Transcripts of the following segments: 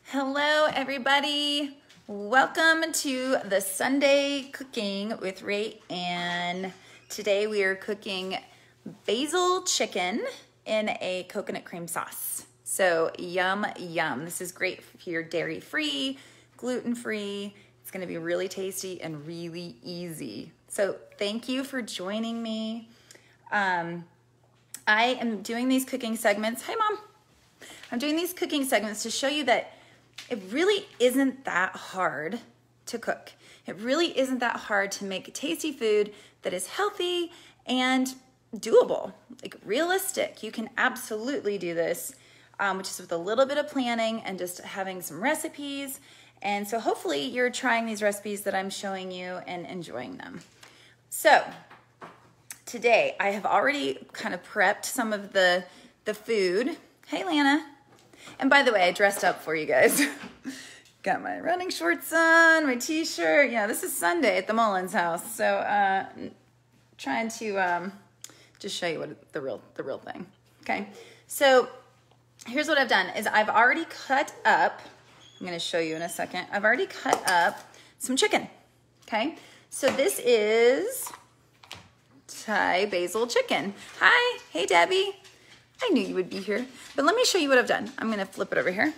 Hello, everybody. Welcome to the Sunday Cooking with Ray Ann. Today we are cooking basil chicken in a coconut cream sauce. So yum, yum. This is great if you're dairy-free, gluten-free. It's gonna be really tasty and really easy. So thank you for joining me. I am doing these cooking segments. Hi, Mom. I'm doing these cooking segments to show you that it really isn't that hard to cook. It really isn't that hard to make tasty food that is healthy and doable, like realistic. You can absolutely do this, which is with a little bit of planning and just having some recipes. And so hopefully you're trying these recipes that I'm showing you and enjoying them. So today I have already kind of prepped some of the food. Hey, Lana. And by the way, I dressed up for you guys. Got my running shorts on, my t-shirt. Yeah, this is Sunday at the Mullins house. So trying to just show you what the real thing. Okay, so here's what I've done is I've already cut up, I'm gonna show you in a second. I've already cut up some chicken, okay? So this is Thai basil chicken. Hi, hey Debbie. I knew you would be here, but let me show you what I've done. I'm gonna flip it over here.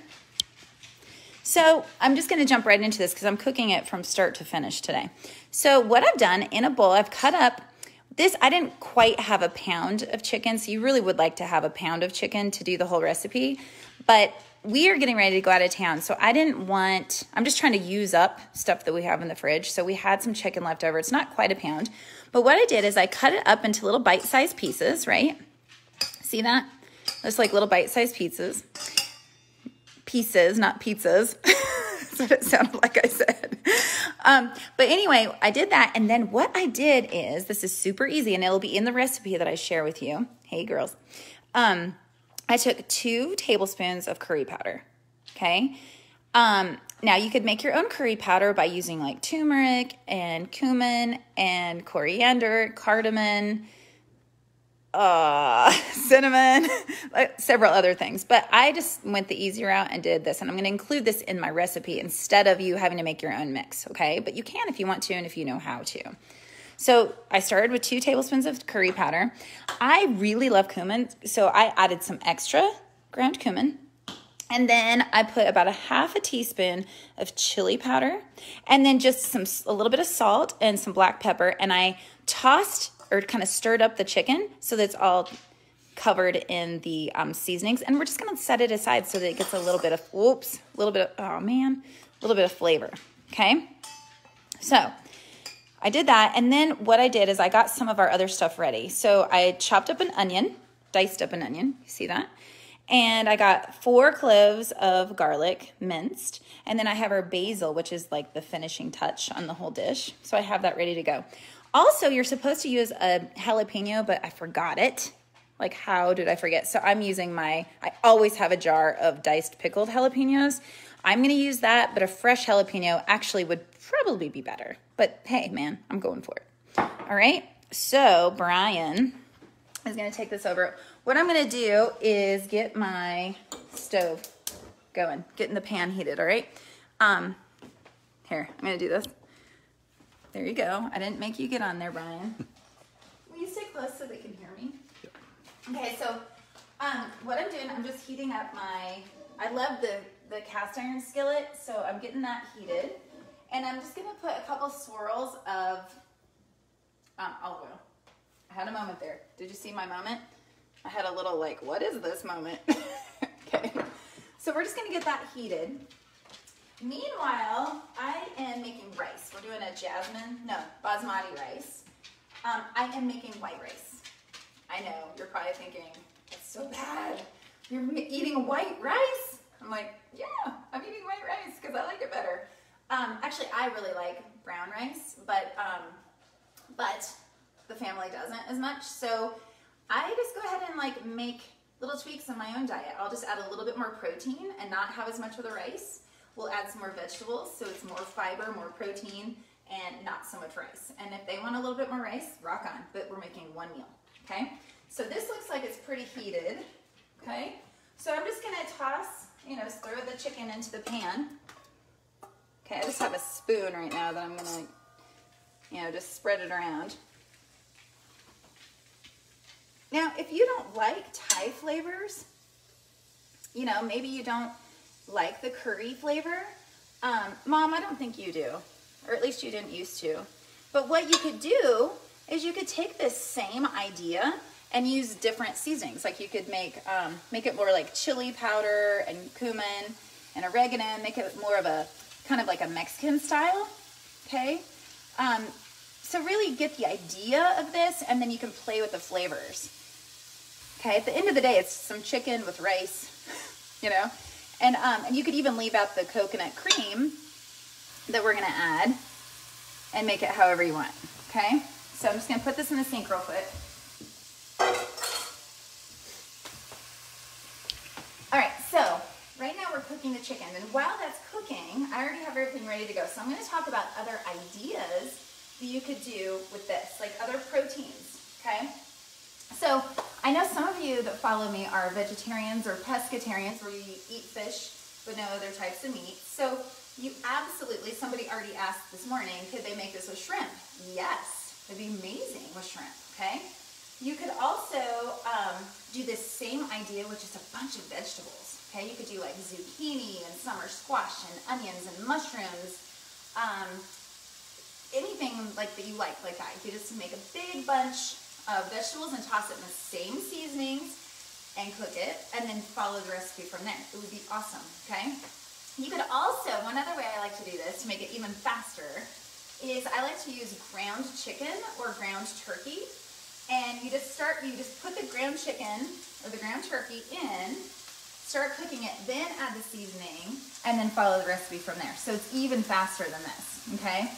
So I'm just gonna jump right into this because I'm cooking it from start to finish today. So what I've done in a bowl, I've cut up this. I didn't quite have a pound of chicken, so you really would like to have a pound of chicken to do the whole recipe, but we are getting ready to go out of town, so I'm just trying to use up stuff that we have in the fridge. So we had some chicken left over. It's not quite a pound, but what I did is I cut it up into little bite-sized pieces, right? See that? Just like little bite-sized pieces. Pieces, not pizzas. That's what it sounded like I said. But anyway, I did that. And then what I did is, this is super easy, and it'll be in the recipe that I share with you. Hey, girls. I took 2 tablespoons of curry powder, okay? Now, you could make your own curry powder by using like turmeric and cumin and coriander, cardamom, cinnamon, several other things. But I just went the easy route and did this. And I'm going to include this in my recipe instead of you having to make your own mix, okay? But you can if you want to and if you know how to. So I started with 2 tablespoons of curry powder. I really love cumin, so I added some extra ground cumin. And then I put about a half a teaspoon of chili powder, and then just a little bit of salt and some black pepper. And I tossed or kind of stirred up the chicken so that it's all covered in the seasonings. And we're just gonna set it aside so that it gets a little bit of, a little bit of flavor, okay? So I did that, and then what I did is I got some of our other stuff ready. So I chopped up an onion, diced up an onion, you see that? And I got 4 cloves of garlic minced, and then I have our basil, which is like the finishing touch on the whole dish. So I have that ready to go. Also, you're supposed to use a jalapeno, but I forgot it. Like, how did I forget? So I'm using I always have a jar of diced pickled jalapenos. I'm gonna use that, but a fresh jalapeno actually would probably be better. But hey, man, I'm going for it. All right, so Brian is gonna take this over. What I'm gonna do is get my stove going, getting the pan heated, all right? Here, I'm gonna do this. There you go. I didn't make you get on there, Brian. Will you stay close so they can hear me? Okay, so what I'm doing, I'm just heating up I love the cast iron skillet, so I'm getting that heated. And I'm just gonna put a couple swirls of olive oil. I had a moment there. Did you see my moment? I had a little like, what is this moment? Okay, so we're just gonna get that heated. Meanwhile, I am making rice. We're doing a basmati rice. I am making white rice. I know, you're probably thinking, that's so bad. You're eating white rice? I'm like, yeah, I'm eating white rice because I like it better. Actually, I really like brown rice, but the family doesn't as much. So I just go ahead and like make little tweaks in my own diet. I'll just add a little bit more protein and not have as much of the rice. We'll add some more vegetables, so it's more fiber, more protein, and not so much rice. And if they want a little bit more rice, rock on, but we're making one meal, okay? So this looks like it's pretty heated, okay? So I'm just gonna toss throw the chicken into the pan. Okay, I just have a spoon right now that I'm gonna, just spread it around. Now, if you don't like Thai flavors, maybe you don't like the curry flavor. Mom, I don't think you do, or at least you didn't used to. But what you could do is you could take this same idea and use different seasonings. Like you could make it more like chili powder and cumin and oregano, make it more of a kind of like a Mexican style, okay? So really get the idea of this, and then you can play with the flavors. Okay, at the end of the day, it's some chicken with rice, and you could even leave out the coconut cream that we're gonna add and make it however you want, okay? So I'm just gonna put this in the sink real quick. All right, so right now we're cooking the chicken, and while that's cooking, I already have everything ready to go. So I'm gonna talk about other ideas that you could do with this, like other proteins, okay? So I know some of you that follow me are vegetarians or pescatarians, where you eat fish but no other types of meat. So you absolutely, somebody already asked this morning, could they make this with shrimp? Yes, it'd be amazing with shrimp, okay? You could also do this same idea with just a bunch of vegetables, okay? You could do like zucchini and summer squash and onions and mushrooms, anything like that you like that. You could just make a big bunch of vegetables and toss it in the same seasonings and cook it, and then follow the recipe from there. It would be awesome, okay? You could also, one other way I like to do this to make it even faster is I like to use ground chicken or ground turkey, and you just put the ground chicken or the ground turkey in, start cooking it, then add the seasoning, and then follow the recipe from there. So it's even faster than this, okay?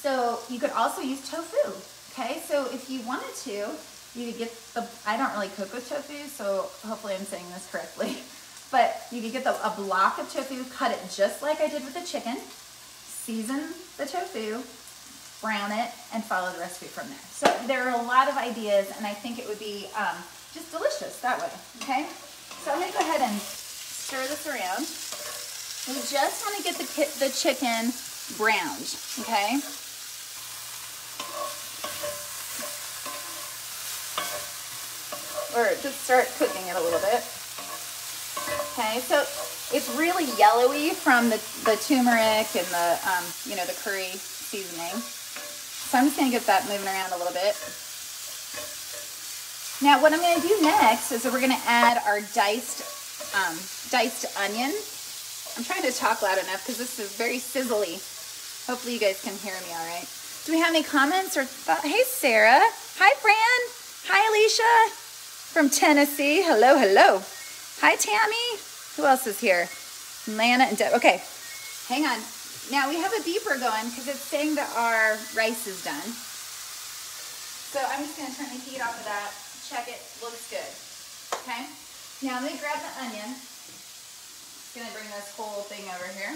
So you could also use tofu, okay? So if you wanted to, you could get I don't really cook with tofu, so hopefully I'm saying this correctly, but you could get a block of tofu, cut it just like I did with the chicken, season the tofu, brown it, and follow the recipe from there. So there are a lot of ideas, and I think it would be just delicious that way, okay? So I'm gonna go ahead and stir this around. We just wanna get the chicken browned, okay? Or just start cooking it a little bit. Okay, so it's really yellowy from the turmeric and the curry seasoning. So I'm just gonna get that moving around a little bit. Now what I'm gonna do next is that we're gonna add our diced onion. I'm trying to talk loud enough because this is very sizzly. Hopefully you guys can hear me all right. Do we have any comments or thoughts? Hey Sarah. Hi Fran. Hi Alicia from Tennessee. Hello, hello. Hi Tammy. Who else is here? Lana and Deb. Okay, hang on. Now we have a beeper going because it's saying that our rice is done. So I'm just gonna turn the heat off of that. Check it, looks good. Okay. Now I'm gonna grab the onion. Just gonna bring this whole thing over here.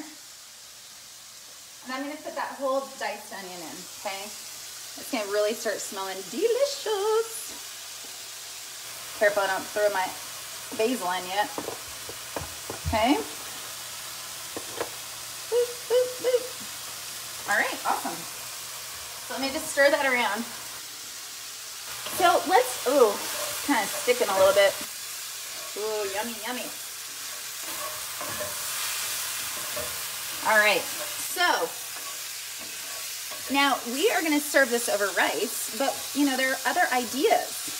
And I'm gonna put that whole diced onion in, okay? It's gonna really start smelling delicious. Careful I don't throw my basil in yet. Okay. Boop, boop, boop. All right, awesome. So let me just stir that around. So let's, ooh, kind of sticking a little bit. Ooh, yummy, yummy. All right, so now we are gonna serve this over rice, but there are other ideas.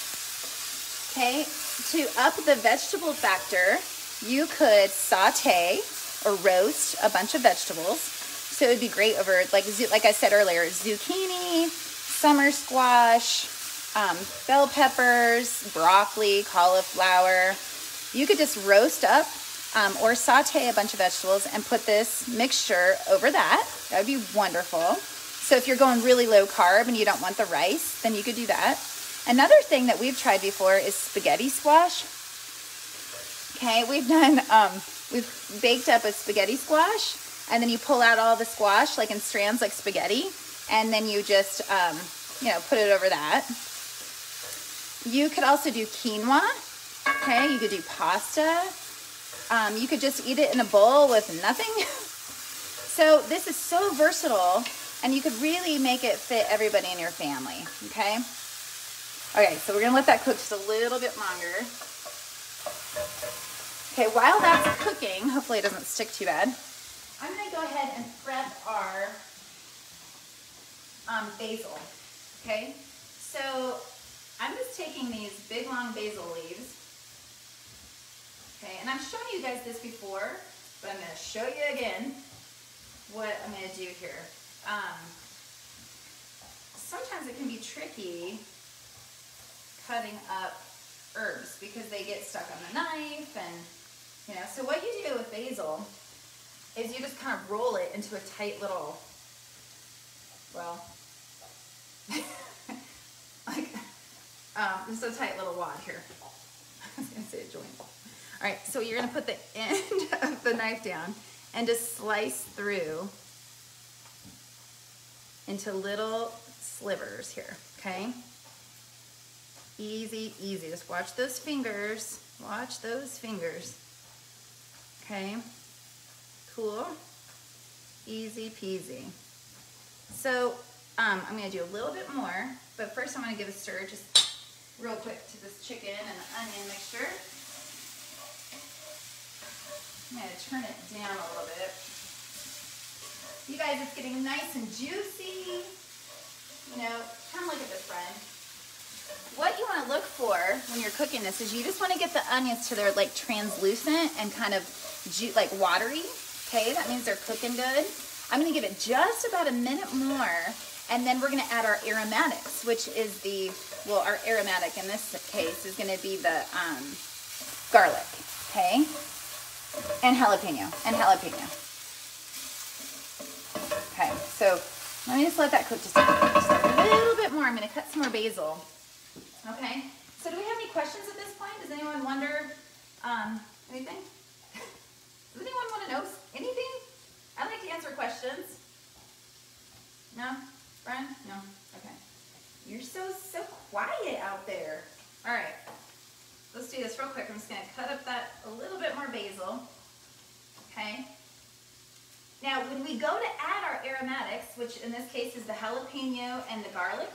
Okay, to up the vegetable factor, you could saute or roast a bunch of vegetables. So it would be great over, like I said earlier, zucchini, summer squash, bell peppers, broccoli, cauliflower. You could just roast up or saute a bunch of vegetables and put this mixture over that. That would be wonderful. So if you're going really low carb and you don't want the rice, then you could do that. Another thing that we've tried before is spaghetti squash. Okay, we've baked up a spaghetti squash, and then you pull out all the squash like in strands like spaghetti, and then you just, put it over that. You could also do quinoa. Okay, you could do pasta. You could just eat it in a bowl with nothing. So this is so versatile, and you could really make it fit everybody in your family, okay? Okay, so we're gonna let that cook just a little bit longer. Okay, while that's cooking, hopefully it doesn't stick too bad, I'm gonna go ahead and prep our basil, okay? So I'm just taking these big long basil leaves, okay, and I've shown you guys this before, but I'm gonna show you again what I'm gonna do here. Sometimes it can be tricky cutting up herbs because they get stuck on the knife, and you know, so what you do with basil is you just kind of roll it into a tight little, well, like, just a tight little wad here. I was gonna say a joint. All right, so you're gonna put the end of the knife down and just slice through into little slivers here, okay? Easy, easy. Just watch those fingers. Watch those fingers. Okay? Cool. Easy peasy. So, I'm gonna do a little bit more, but first I'm gonna give a stir just real quick to this chicken and onion mixture. I'm gonna turn it down a little bit. You guys, it's getting nice and juicy. You know, kind of look at this, friend. What you want to look for when you're cooking this is you just want to get the onions to their like translucent and kind of like watery. Okay, that means they're cooking good. I'm going to give it just about a minute more, and then we're going to add our aromatics, which is the, well, our aromatic in this case is going to be the garlic, okay, and jalapeno, Okay, so let me just let that cook just a little bit more. I'm going to cut some more basil. Okay, so do we have any questions at this point? Does anyone wonder anything? Does anyone want to know anything? I like to answer questions. No? Brian? No? Okay. You're so quiet out there. All right, let's do this real quick. I'm just going to cut up that a little bit more basil. Okay. Now, when we go to add our aromatics, which in this case is the jalapeno and the garlic,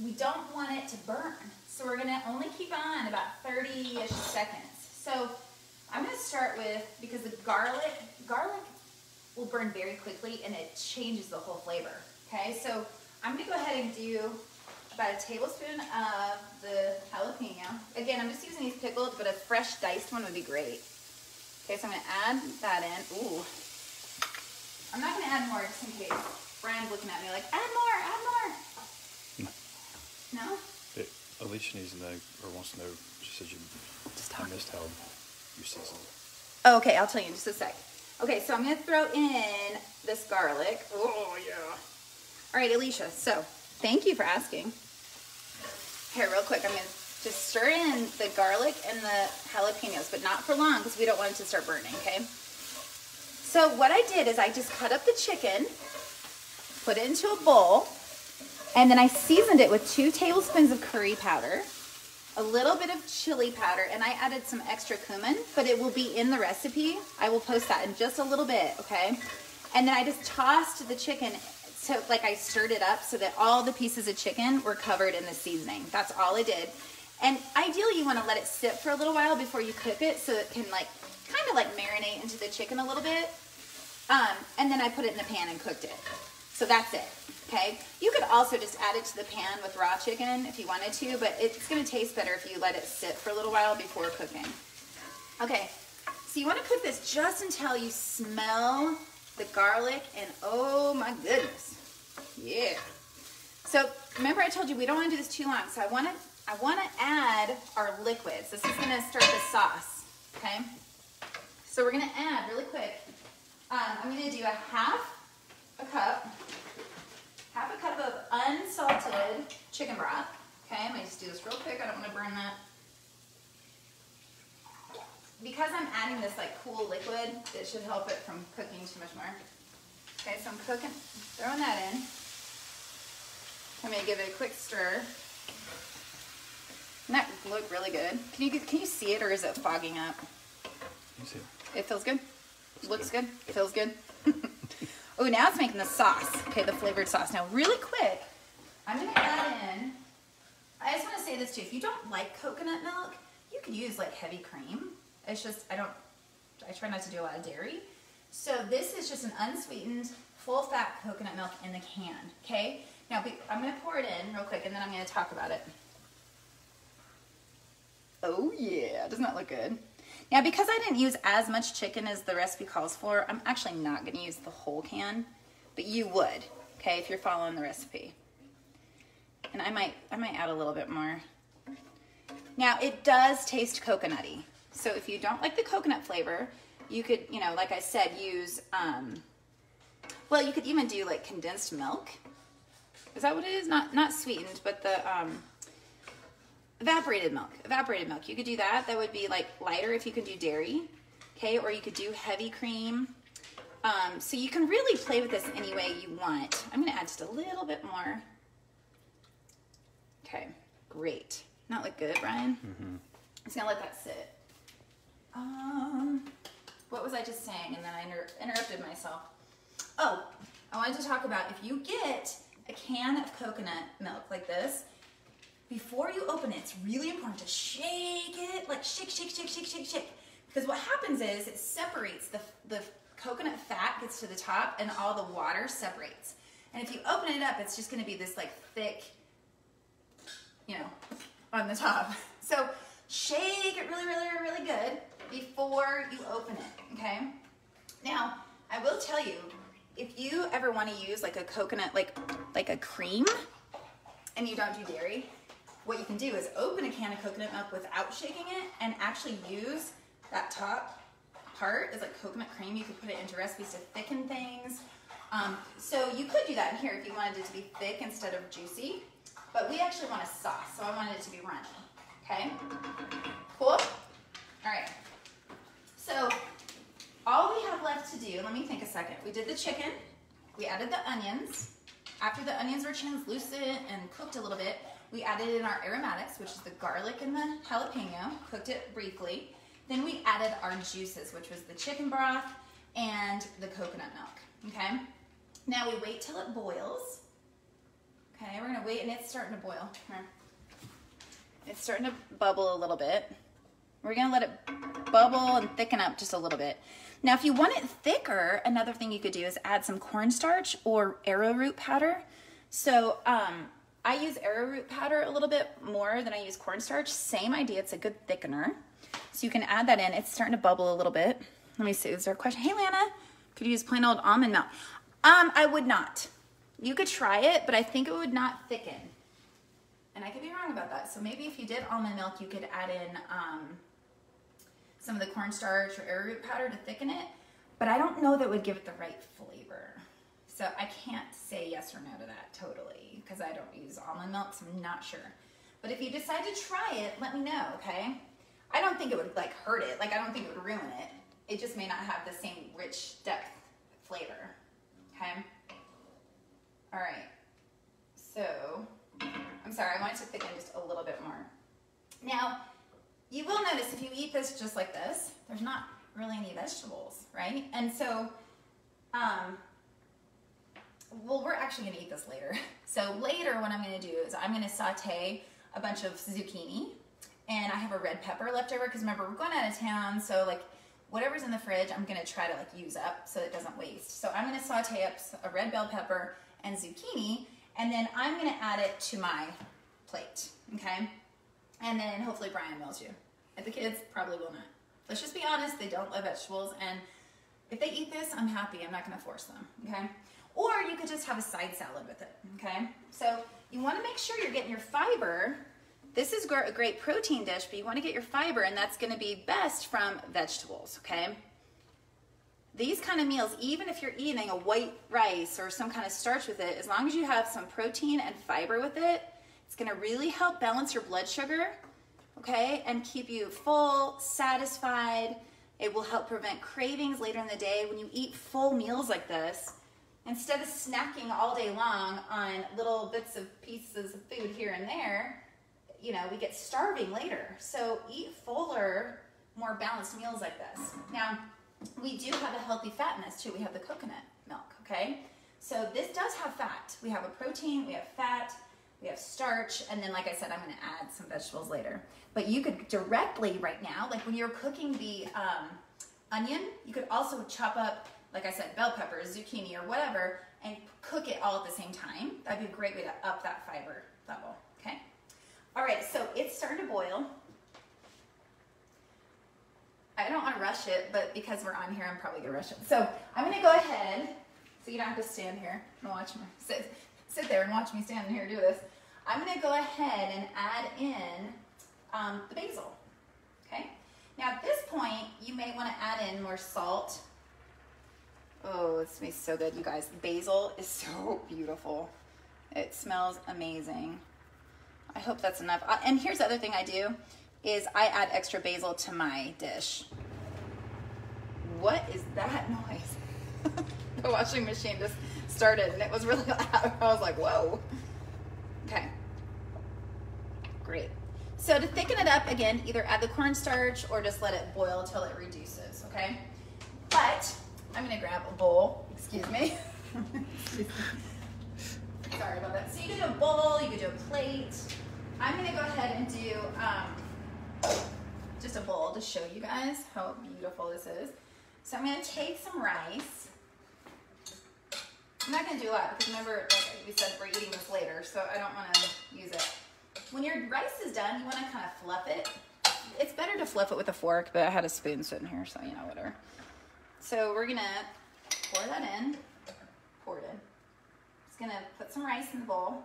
we don't want it to burn. So we're gonna only keep on about 30-ish seconds. So I'm gonna start with, because the garlic will burn very quickly and it changes the whole flavor. Okay, so I'm gonna go ahead and do about a tablespoon of the jalapeno. Again, I'm just using these pickled, but a fresh diced one would be great. Okay, so I'm gonna add that in. Ooh. I'm not gonna add more just in case. Brian's looking at me like, add more, add more. No? Alicia needs to know, or wants to know, she said I missed how you seasoned it. Oh, okay, I'll tell you in just a sec. Okay, so I'm gonna throw in this garlic. Oh, yeah. All right, Alicia, so thank you for asking. Here, real quick, I'm gonna just stir in the garlic and the jalapenos, but not for long because we don't want it to start burning, okay? So what I did is I just cut up the chicken, put it into a bowl, and then I seasoned it with 2 tablespoons of curry powder, a little bit of chili powder, and I added some extra cumin, but it will be in the recipe. I will post that in just a little bit, okay? And then I just tossed the chicken, so like I stirred it up so that all the pieces of chicken were covered in the seasoning. That's all I did. And ideally you want to let it sit for a little while before you cook it so it can like kind of like marinate into the chicken a little bit. And then I put it in the pan and cooked it. So that's it. Okay, you could also just add it to the pan with raw chicken if you wanted to, but it's going to taste better if you let it sit for a little while before cooking. Okay, so you want to cook this just until you smell the garlic, and oh my goodness, yeah. So remember I told you we don't want to do this too long, so I want to add our liquids. This is going to start the sauce, okay? So we're going to add really quick. I'm going to do half a cup of unsalted chicken broth. Okay, I'm going to just do this real quick. I don't want to burn that. Because I'm adding this like cool liquid, it should help it from cooking too much more. Okay, so I'm throwing that in. I'm going to give it a quick stir. Doesn't that look really good? Can you see it, or is it fogging up? You see it. It feels good? Looks good? Feels good? Oh, now it's making the sauce. Okay, the flavored sauce. Now, really quick, I'm gonna add in, I just wanna say this too, if you don't like coconut milk, you could use like heavy cream. It's just, I try not to do a lot of dairy. So this is just an unsweetened, full fat coconut milk in the can, okay? Now, I'm gonna pour it in real quick and then I'm gonna talk about it. Oh yeah, doesn't that look good? Now, because I didn't use as much chicken as the recipe calls for, I'm actually not gonna use the whole can, but you would, okay, if you're following the recipe. And I might add a little bit more. Now, it does taste coconutty. So if you don't like the coconut flavor, you could, you know, like I said, use, well, you could even do like condensed milk. Is that what it is? Not sweetened, but the evaporated milk. Evaporated milk. You could do that. That would be like lighter if you could do dairy. Okay, or you could do heavy cream. So you can really play with this any way you want. I'm gonna add just a little bit more. Okay, great. Not look good, Brian? Mm-hmm. I'm just gonna let that sit. What was I just saying? And then I interrupted myself. Oh, I wanted to talk about if you get a can of coconut milk like this, before you open it, it's really important to shake it, like shake. Because what happens is it separates, the coconut fat gets to the top and all the water separates. And if you open it up, it's just gonna be this like thick, you know, on the top. So shake it really good before you open it, okay? Now, I will tell you, if you ever wanna use like a coconut, like a cream, and you don't do dairy, what you can do is open a can of coconut milk without shaking it and actually use that top part as like coconut cream. You could put it into recipes to thicken things. So you could do that in here if you wanted it to be thick instead of juicy, but we actually want a sauce, so I wanted it to be runny, okay? Cool? All right, so all we have left to do, let me think a second. We did the chicken, we added the onions. After the onions were translucent and cooked a little bit, we added in our aromatics, which is the garlic and the jalapeno, cooked it briefly. Then we added our juices, which was the chicken broth and the coconut milk, okay? Now we wait till it boils. Okay, we're gonna wait, and it's starting to boil. Here. It's starting to bubble a little bit. We're gonna let it bubble and thicken up just a little bit. Now, if you want it thicker, another thing you could do is add some cornstarch or arrowroot powder. So I use arrowroot powder a little bit more than I use cornstarch. Same idea, it's a good thickener. So you can add that in. It's starting to bubble a little bit. Let me see, is there a question? Hey, Lana, could you use plain old almond milk? I would not. You could try it, but I think it would not thicken. And I could be wrong about that. So maybe if you did almond milk, you could add in some of the cornstarch or arrowroot powder to thicken it, but I don't know that would give it the right flavor. So I can't say yes or no to that totally, because I don't use almond milk, so I'm not sure. But if you decide to try it, let me know, okay? I don't think it would like hurt it. Like I don't think it would ruin it. It just may not have the same rich depth flavor, okay? All right, so, I'm sorry, I wanted to thicken just a little bit more. Now, you will notice if you eat this just like this, there's not really any vegetables, right? And so, well, we're actually gonna eat this later. So later what I'm gonna do is I'm gonna saute a bunch of zucchini, and I have a red pepper left over, because remember, we're going out of town, so like whatever's in the fridge, I'm gonna try to like use up so it doesn't waste. So I'm gonna saute up a red bell pepper and zucchini, and then I'm gonna add it to my plate, okay? And then hopefully Brian wills you. And the kids probably will not. Let's just be honest, they don't love vegetables, and if they eat this, I'm happy. I'm not gonna force them, okay? Or you could just have a side salad with it, okay? So you wanna make sure you're getting your fiber. This is a great protein dish, but you wanna get your fiber, and that's gonna be best from vegetables, okay? These kind of meals, even if you're eating a white rice or some kind of starch with it, as long as you have some protein and fiber with it, it's gonna really help balance your blood sugar, okay, and keep you full, satisfied. It will help prevent cravings later in the day. When you eat full meals like this, instead of snacking all day long on little bits of pieces of food here and there, you know, we get starving later. So eat fuller, more balanced meals like this. Now, we do have a healthy fat in this too. We have the coconut milk, okay? So this does have fat. We have a protein, we have fat, we have starch, and then like I said, I'm gonna add some vegetables later. But you could directly right now, like when you're cooking the onion, you could also chop up, like I said, bell peppers, zucchini, or whatever, and cook it all at the same time. That'd be a great way to up that fiber level, okay? All right, so it's starting to boil. I don't want to rush it, but because we're on here, I'm probably gonna rush it. So I'm gonna go ahead, so you don't have to stand here and watch me, sit there and watch me stand here and do this. I'm gonna go ahead and add in the basil, okay? Now at this point, you may wanna add in more salt. Oh, this smells so good, you guys. Basil is so beautiful. It smells amazing. I hope that's enough. And here's the other thing I do, is I add extra basil to my dish. What is that noise? The washing machine just started and it was really loud. I was like, whoa. Okay, great. So to thicken it up, again, either add the cornstarch or just let it boil until it reduces, okay? But I'm gonna grab a bowl, excuse me. Sorry about that. So you could do a bowl, you could do a plate. I'm gonna go ahead and do just a bowl to show you guys how beautiful this is. So I'm gonna take some rice. I'm not gonna do a lot because remember, like we said, we're eating this later, so I don't wanna use it. When your rice is done, you wanna kind of fluff it. It's better to fluff it with a fork, but I had a spoon sitting here, so you know, whatever. So we're gonna pour that in, pour it in. Just gonna put some rice in the bowl.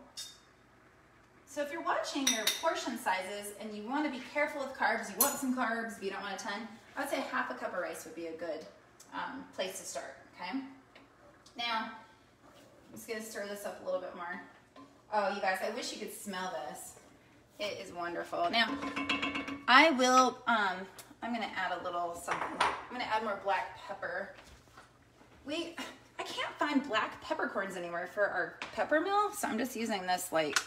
So if you're watching your portion sizes and you want to be careful with carbs, you want some carbs, but you don't want a ton, I would say half a cup of rice would be a good place to start, okay? Now, I'm just gonna stir this up a little bit more. Oh, you guys, I wish you could smell this. It is wonderful. Now, I will, I'm gonna add a little something. I'm gonna add more black pepper. I can't find black peppercorns anywhere for our pepper mill, so I'm just using this like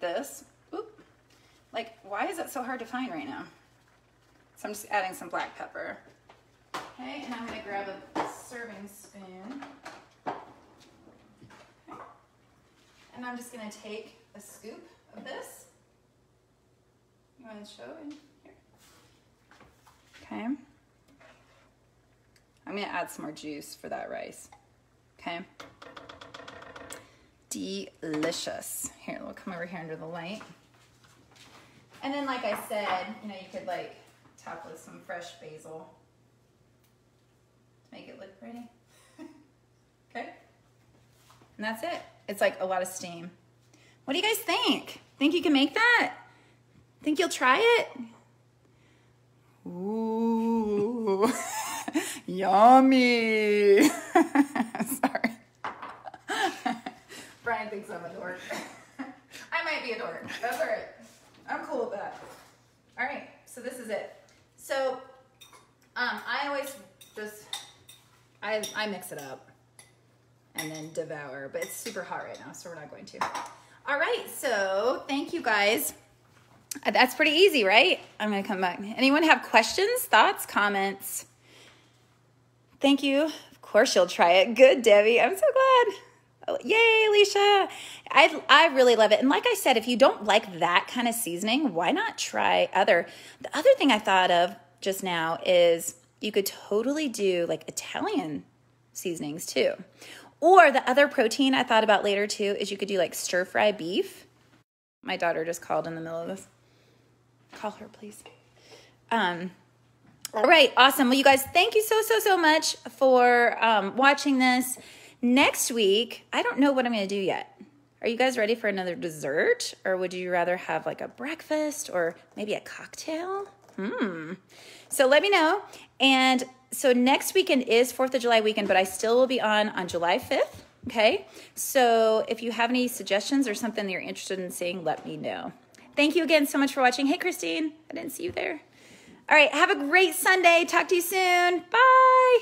this. Oop. Like, why is it so hard to find right now? So I'm just adding some black pepper. Okay, and I'm gonna grab a serving spoon. Okay. And I'm just gonna take a scoop of this. You wanna show in here? Okay. I'm gonna add some more juice for that rice. Okay. Delicious. Here, we'll come over here under the light. And then, like I said, you know, you could like top with some fresh basil to make it look pretty. Okay. And that's it. It's like a lot of steam. What do you guys think? Think you can make that? Think you'll try it? Ooh, yummy. Sorry. Brian thinks I'm a dork. I might be a dork. That's all right. I'm cool with that. All right, so this is it. So I always just, I mix it up and then devour, but it's super hot right now, so we're not going to. All right, so thank you guys. That's pretty easy, right? I'm gonna come back. Anyone have questions, thoughts, comments? Thank you. Of course you'll try it. Good, Debbie. I'm so glad. Oh, yay, Alicia. I really love it. And like I said, if you don't like that kind of seasoning, why not try other? The other thing I thought of just now is you could totally do like Italian seasonings too. Or the other protein I thought about later too is you could do like stir fry beef. My daughter just called in the middle of this. Call her, please. All right, awesome. Well, you guys, thank you so much for watching this. Next week, I don't know what I'm going to do yet. Are you guys ready for another dessert? Or would you rather have like a breakfast or maybe a cocktail? So let me know. And so next weekend is 4th of July weekend, but I still will be on July 5th. Okay. So if you have any suggestions or something that you're interested in seeing, let me know. Thank you again so much for watching. Hey, Christine, I didn't see you there. All right. Have a great Sunday. Talk to you soon. Bye.